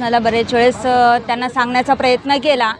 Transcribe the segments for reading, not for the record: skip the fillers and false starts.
शासनाला बरेच वेळेस त्यांना सांगण्याचा प्रयत्न केला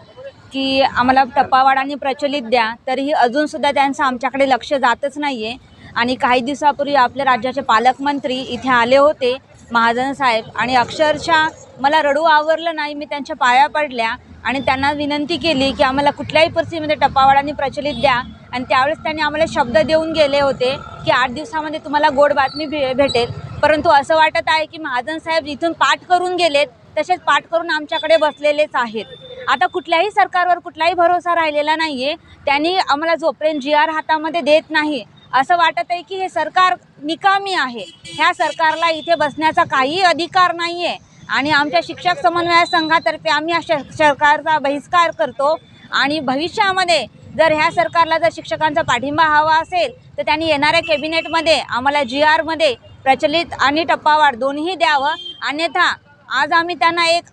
की आम्हाला टप्पावाढ प्रचलित द्या, तरीही अजूनसुद्धा त्यांचं आमच्याकडे लक्ष जातच नाही आहे। आणि काही दिवसापूर्वी आपल्या राज्याचे पालकमंत्री इथे आले होते महाजन साहेब, आणि अक्षरशः मला रडू आवरलं नाही। मी त्यांच्या पाया पडल्या आणि त्यांना विनंती केली की आम्हाला कुठल्याही परिस्थितीमध्ये टप्पावाढ प्रचलित द्या। आणि त्यावेळेस त्यांनी आम्हाला शब्द देऊन गेले होते की 8 दिवसामध्ये तुम्हाला गोड बातमी भेटेल। परंतु असं वाटत आहे की महाजन साहेब इथून पाठ करून गेलेत, तसेच पाठ करून आमच्याकडे बसलेलेच आहेत। आता कुठल्याही सरकारवर कुठलाही भरोसा राहिलेला नाही आहे। त्यांनी आम्हाला जोपर्यंत GR हातामध्ये देत नाही असं वाटत आहे की हे सरकार निकामी आहे, ह्या सरकारला इथे बसण्याचा काही अधिकार नाही आहे। आणि आमच्या शिक्षक समन्वय संघातर्फे आम्ही या सरकारचा बहिष्कार करतो। आणि भविष्यामध्ये जर ह्या सरकारला जर शिक्षकांचा पाठिंबा हवा असेल तर त्यांनी येणाऱ्या कॅबिनेटमध्ये आम्हाला GR मध्ये प्रचलित आणि टप्पावाढ दोन्ही द्यावं, अन्यथा आज आम्ही त्यांना एक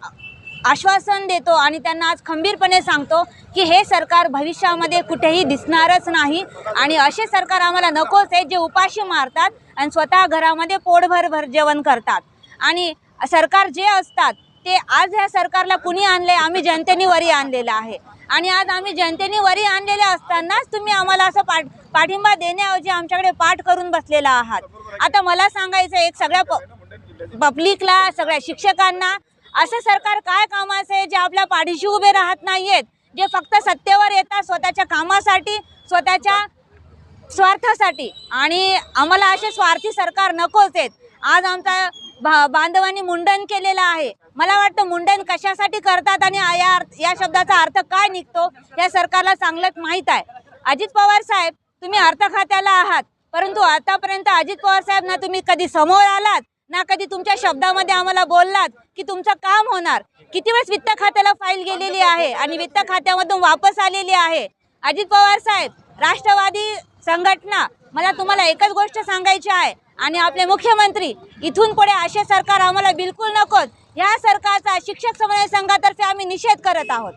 आश्वासन देतो आणि त्यांना आज खंबीरपणे सांगतो की हे सरकार भविष्यामध्ये कुठेही दिसणारच नाही। आणि असे सरकार आम्हाला नकोच आहे जे उपाशी मारतात आणि स्वतः घरामध्ये पोटभर जेवण करतात। आणि सरकार जे असतात ते आज ह्या सरकारला कुणी आणले, आम्ही जनतेने वरी आणलेलं आहे। आणि आज आम्ही जनतेने वरी आणलेले असतानाच तुम्ही आम्हाला असं पाठिंबा देण्याऐवजी आमच्याकडे पाठ करून बसलेला आहात। आता मला सांगायचं एक सगळ्या पब्लिकला, सगळ्या शिक्षकांना, असं सरकार काय कामाचं आहे जे आपल्या पाठीशी उभे राहत नाहीयेत, जे फक्त सत्तेवर येतात स्वतःच्या कामासाठी, स्वतःच्या स्वार्थासाठी। आणि आम्हाला असे स्वार्थी सरकार नकोच आहेत। आज आमचा बांधवांनी मुंडन केलेलं आहे। मला वाटतं मुंडन कशासाठी करतात आणि या शब्दाचा अर्थ काय निघतो या सरकारला चांगलंच माहीत आहे। अजित पवार साहेब, तुम्ही अर्थ खात्याला आहात, परंतु आतापर्यंत अजित पवार साहेब ना तुम्ही कधी समोर आलात ना कधी तुमच्या शब्दामध्ये आम्हाला बोललात की तुमचं काम होणार। किती वेळेस वित्त खात्याला फाईल गेलेली आहे आणि वित्त खात्यामधून वापस आलेली आहे। अजित पवार साहेब, राष्ट्रवादी संघटना, मला तुम्हाला एकच गोष्ट सांगायची आहे आणि आपले मुख्यमंत्री, इथून पुढे असे सरकार आम्हाला बिलकुल नकोत। या सरकारचा शिक्षक समन्वय संघातर्फे आम्ही निषेध करत आहोत।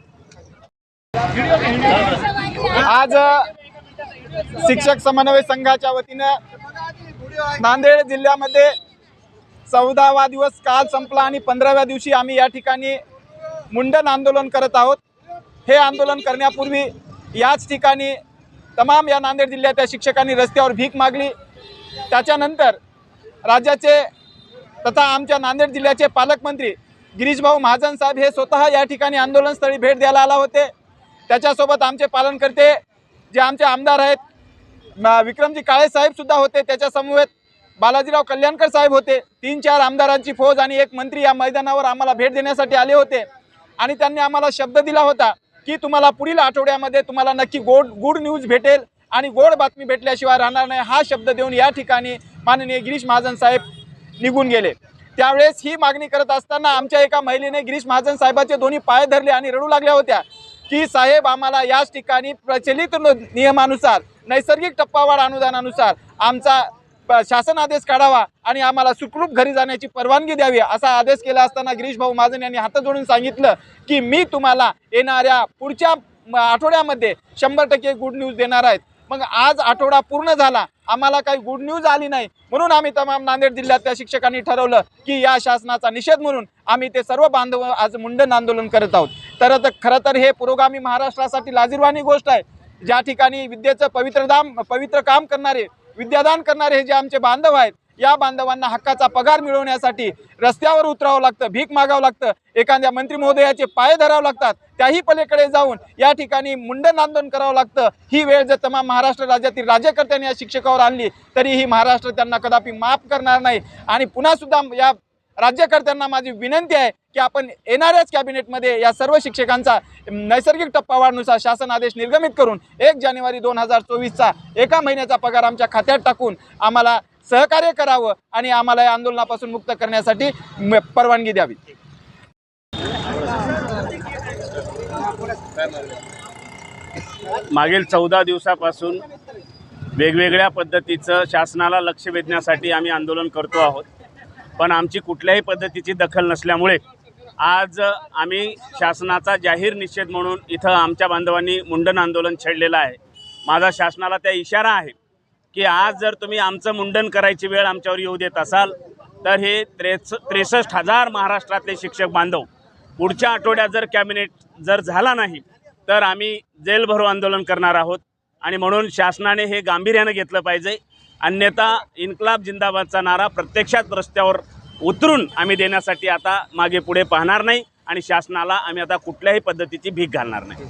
आज शिक्षक समन्वय संघाच्या वतीनं नांदेड जिल्ह्यामध्ये 14वा दिवस काल संपला आणि 15व्या दिवशी आम्ही या ठिकाणी मुंडन आंदोलन करत आहोत। हे आंदोलन करण्यापूर्वी याच ठिकाणी तमाम या नांदेड जिल्ह्याच्या शिक्षकांनी रस्त्यावर भीक मागली। त्याच्यानंतर राज्याचे तथा आमच्या नांदेड जिल्ह्याचे पालकमंत्री गिरीश भाऊ महाजन साहेब हे स्वतः या ठिकाणी आंदोलनस्थळी भेट द्यायला आला होते। त्याच्यासोबत आमचे पालनकर्ते जे आमचे आमदार आहेत विक्रमजी काळे साहेब सुद्धा होते, त्याच्यासमवेत बालाजीराव कल्याणकर साहेब होते। 3-4 आमदारांची फौज आणि एक मंत्री या मैदानावर आम्हाला भेट देण्यासाठी आले होते। आणि त्यांनी आम्हाला शब्द दिला होता की तुम्हाला पुढील आठवड्यामध्ये तुम्हाला नक्की गुड न्यूज भेटेल आणि गोड बातमी भेटल्याशिवाय राहणार नाही, हा शब्द देऊन या ठिकाणी माननीय गिरीश महाजन साहेब निघून गेले। त्यावेळेस ही मागणी करत असताना आमच्या एका महिलेने गिरीश महाजन साहेबांचे दोन्ही पाय धरले आणि रडू लागल्या होत्या की साहेब, आम्हाला याच ठिकाणी प्रचलित नियमानुसार नैसर्गिक टप्पावाढ अनुदानानुसार आमचा शासन आदेश काढावा आणि आम्हाला सुखरूप घरी जाण्याची परवानगी द्यावी, असा आदेश केला असताना गिरीश भाऊ महाजन यांनी हात जोडून सांगितलं की मी तुम्हाला येणाऱ्या पुढच्या आठवड्यामध्ये 100% गुड न्यूज देणार आहेत। मग आज आठवडा पूर्ण झाला, आम्हाला काही गुड न्यूज आली नाही, म्हणून आम्ही तमाम नांदेड जिल्ह्यातल्या शिक्षकांनी ठरवलं की या शासनाचा निषेध म्हणून आम्ही ते सर्व बांधव आज मुंडन आंदोलन करत आहोत। तर खरं तर हे पुरोगामी महाराष्ट्रासाठी लाजिरवाणी गोष्ट आहे। ज्या ठिकाणी विद्येचं पवित्र काम करणारे, विद्यादान करणारे हे जे आमचे बांधव आहेत, या बांधवांना हक्काचा पगार मिळवण्यासाठी रस्त्यावर उतरावं लागतं, भीक मागावं लागतं, एखाद्या मंत्री महोदयाचे पाय धरावं लागतात, त्याही पलीकडे जाऊन या ठिकाणी मुंडन आंदोलन करावं लागतं। ही वेळ जर तमाम महाराष्ट्र राज्यातील राज्यकर्त्यांनी या शिक्षकावर आणली तरीही महाराष्ट्र त्यांना कदापि माफ करणार नाही। आणि पुन्हा सुद्धा या राज्यकर्त्यांना माझी विनंती आहे की आपण येणाऱ्याच कॅबिनेटमध्ये या सर्व शिक्षकांचा नैसर्गिक टप्पावाढनुसार शासन आदेश निर्गमित करून 1 जानेवारी 2024चा एका महिन्याचा पगार आमच्या खात्यात टाकून आम्हाला सहकार्य करावं आणि आम्हाला या आंदोलनापासून मुक्त करण्यासाठी परवानगी द्यावी। मागील 14 दिवसापासून वेगवेगळ्या पद्धतीचं शासनाला लक्ष वेधण्यासाठी आम्ही आंदोलन करतो आहोत, पण आमची कुठल्याही पद्धतीची दखल नसल्यामुळे आज आम्ही शासनाचा जाहीर निषेध म्हणून इथं आमच्या बांधवांनी मुंडन आंदोलन छेडलेलं आहे। माझा शासनाला त्या इशारा आहे की आज जर तुम्ही आमचं मुंडन करायची वेळ आमच्यावर येऊ देत असाल तर हे 63,000 महाराष्ट्रातले शिक्षक बांधव पुढच्या आठवड्यात जर कॅबिनेट जर झाला नाही तर आम्ही जेल भरो आंदोलन करणार आहोत. आणि म्हणून शासनाने हे गांभीर्यानं घेतलं पाहिजे. अन्यथा इन्कलाब जिंदाबादचा नारा प्रत्यक्षात रस्त्यावर उतरून आम्ही देण्यासाठी आता मागे पुढे पाहणार नाही आणि शासनाला आम्ही आता कुठल्याही पद्धतीची भीक घालणार नाही.